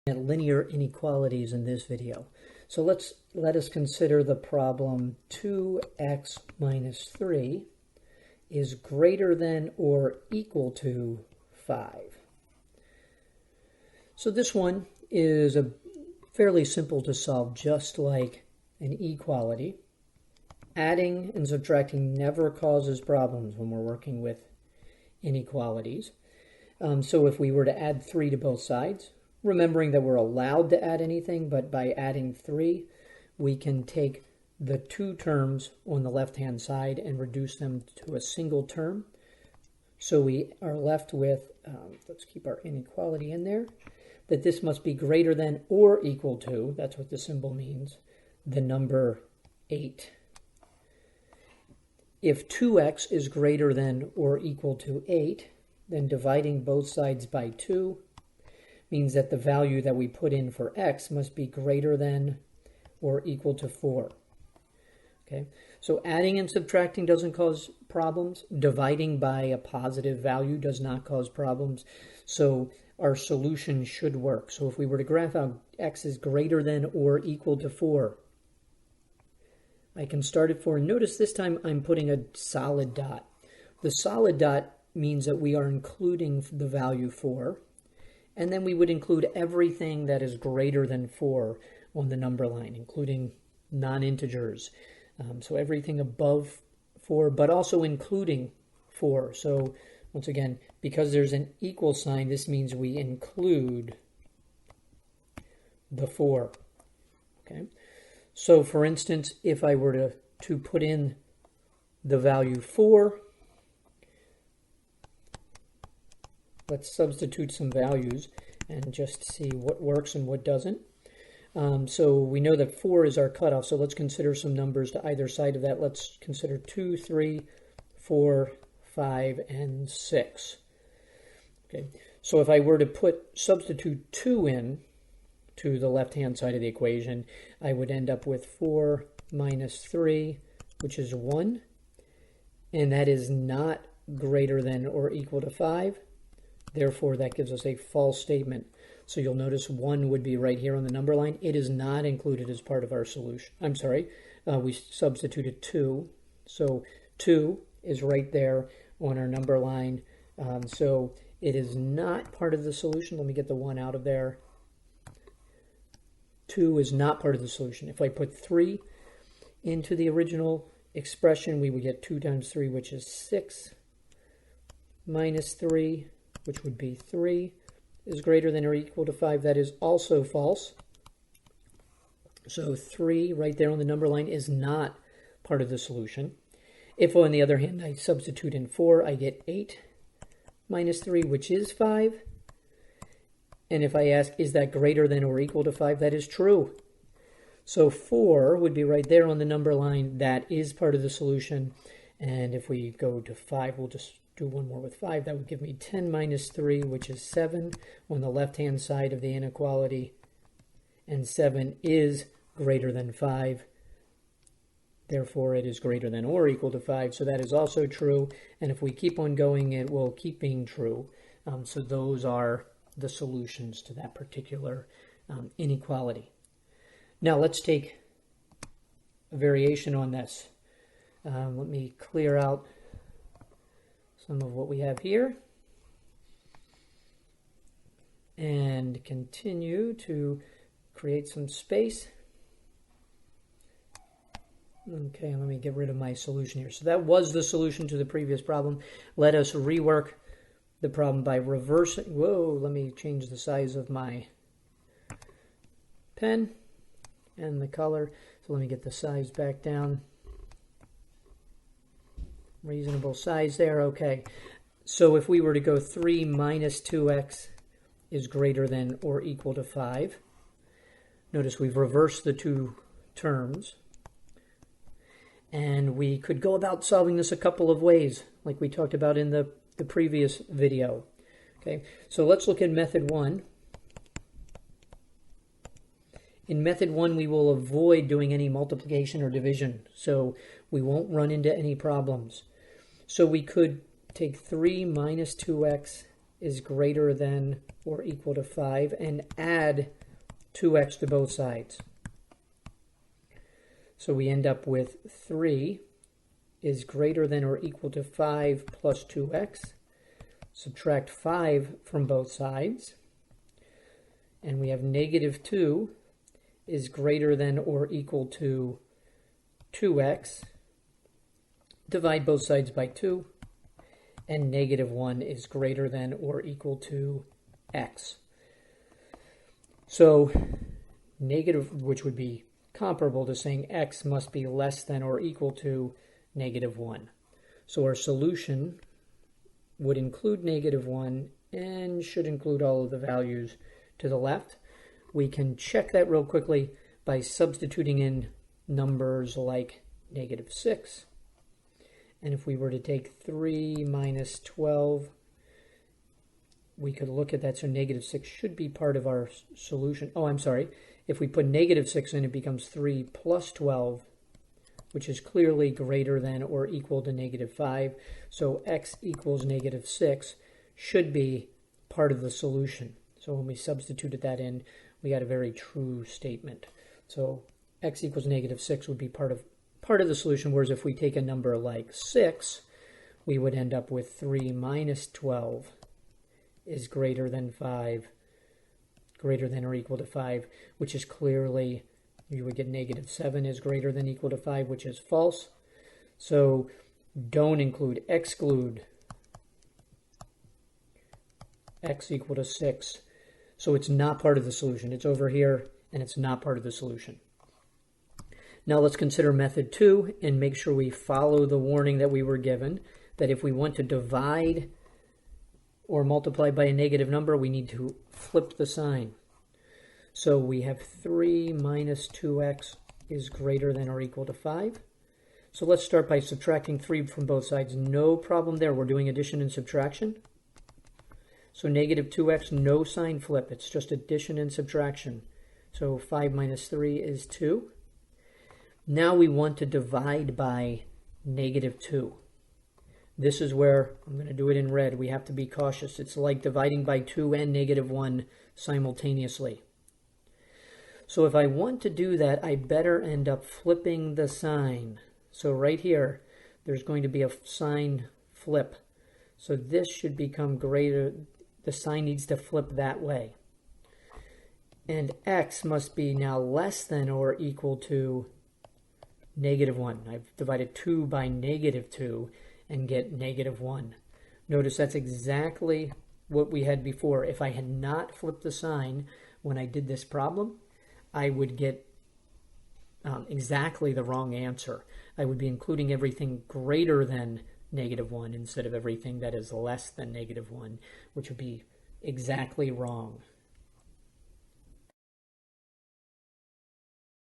At linear inequalities in this video. So let us consider the problem 2x minus 3 is greater than or equal to 5. So this one is fairly simple to solve, just like an equality. Adding and subtracting never causes problems when we're working with inequalities. So if we were to add 3 to both sides, remembering that we're allowed to add anything, but by adding 3, we can take the two terms on the left-hand side and reduce them to a single term. So we are left with, let's keep our inequality in there, that this must be greater than or equal to, that's what the symbol means, the number 8. If 2x is greater than or equal to 8, then dividing both sides by 2 means that the value that we put in for x must be greater than or equal to 4. Okay, so adding and subtracting doesn't cause problems. Dividing by a positive value does not cause problems. So our solution should work. So if we were to graph out x is greater than or equal to 4, I can start at 4. Notice this time I'm putting a solid dot. The solid dot means that we are including the value 4. And then we would include everything that is greater than 4 on the number line, including non-integers. So everything above 4, but also including 4. So once again, because there's an equal sign, this means we include the 4. Okay. So for instance, if I were to put in the value 4, let's substitute some values and just see what works and what doesn't. So we know that 4 is our cutoff, so let's consider some numbers to either side of that. Let's consider 2, 3, 4, 5, and 6. Okay, so if I were to substitute 2 in to the left-hand side of the equation, I would end up with 4 minus 3, which is 1, and that is not greater than or equal to 5. Therefore, that gives us a false statement. So you'll notice 1 would be right here on the number line. It is not included as part of our solution. I'm sorry, we substituted 2. So 2 is right there on our number line. So it is not part of the solution. Let me get the 1 out of there. 2 is not part of the solution. If I put 3 into the original expression, we would get 2 times 3, which is 6, minus 3, which would be 3, is greater than or equal to 5. That is also false. So 3 right there on the number line is not part of the solution. If, on the other hand, I substitute in 4, I get 8 minus 3, which is 5. And if I ask, is that greater than or equal to 5, that is true. So 4 would be right there on the number line. That is part of the solution. And if we go to 5, we'll just do one more with 5. That would give me 10 minus 3, which is 7 on the left-hand side of the inequality. And 7 is greater than 5. Therefore, it is greater than or equal to 5. So that is also true. And if we keep on going, it will keep being true. So those are the solutions to that particular inequality. Now let's take a variation on this. Let me clear out some of what we have here and continue to create some space. Okay, let me get rid of my solution here. So that was the solution to the previous problem. Let us rework the problem by reversing. Whoa, let me change the size of my pen and the color. So let me get the size back down. Reasonable size there, okay. So if we were to go 3 minus 2x is greater than or equal to 5. Notice we've reversed the two terms. And we could go about solving this a couple of ways, like we talked about in the previous video. Okay, so let's look at method 1. In method 1, we will avoid doing any multiplication or division, so we won't run into any problems. So we could take 3 minus 2x is greater than or equal to 5, and add 2x to both sides. So we end up with 3 is greater than or equal to 5 plus 2x. Subtract 5 from both sides. And we have negative 2 is greater than or equal to 2x. Divide both sides by 2. And negative 1 is greater than or equal to x. So negative, which would be comparable to saying x must be less than or equal to negative 1. So our solution would include negative 1 and should include all of the values to the left. We can check that real quickly by substituting in numbers like negative 6. And if we were to take 3 minus 12, we could look at that. So negative 6 should be part of our solution. Oh, I'm sorry. If we put negative 6 in, it becomes 3 plus 12, which is clearly greater than or equal to negative 5. So x equals negative 6 should be part of the solution. So when we substituted that in, we got a very true statement. So x equals negative 6 would be part of the solution, whereas if we take a number like 6, we would end up with 3 minus 12 is greater than 5, greater than or equal to 5, which is clearly, you would get negative 7 is greater than equal to 5, which is false. So don't include, exclude x equal to 6. So it's not part of the solution. It's over here, and it's not part of the solution. Now let's consider method 2 and make sure we follow the warning that we were given, that if we want to divide or multiply by a negative number, we need to flip the sign. So we have 3 minus 2x is greater than or equal to 5. So let's start by subtracting 3 from both sides. No problem there. We're doing addition and subtraction. So negative 2x, no sign flip. It's just addition and subtraction. So 5 minus 3 is 2. Now we want to divide by negative 2. This is where, I'm going to do it in red, we have to be cautious. It's like dividing by 2 and negative 1 simultaneously. So if I want to do that, I better end up flipping the sign. So right here, there's going to be a sign flip. So this should become greater, the sign needs to flip that way. And x must be now less than or equal to negative 1. I've divided 2 by negative 2 and get negative 1. Notice that's exactly what we had before. If I had not flipped the sign when I did this problem, I would get exactly the wrong answer. I would be including everything greater than negative 1 instead of everything that is less than negative 1, which would be exactly wrong.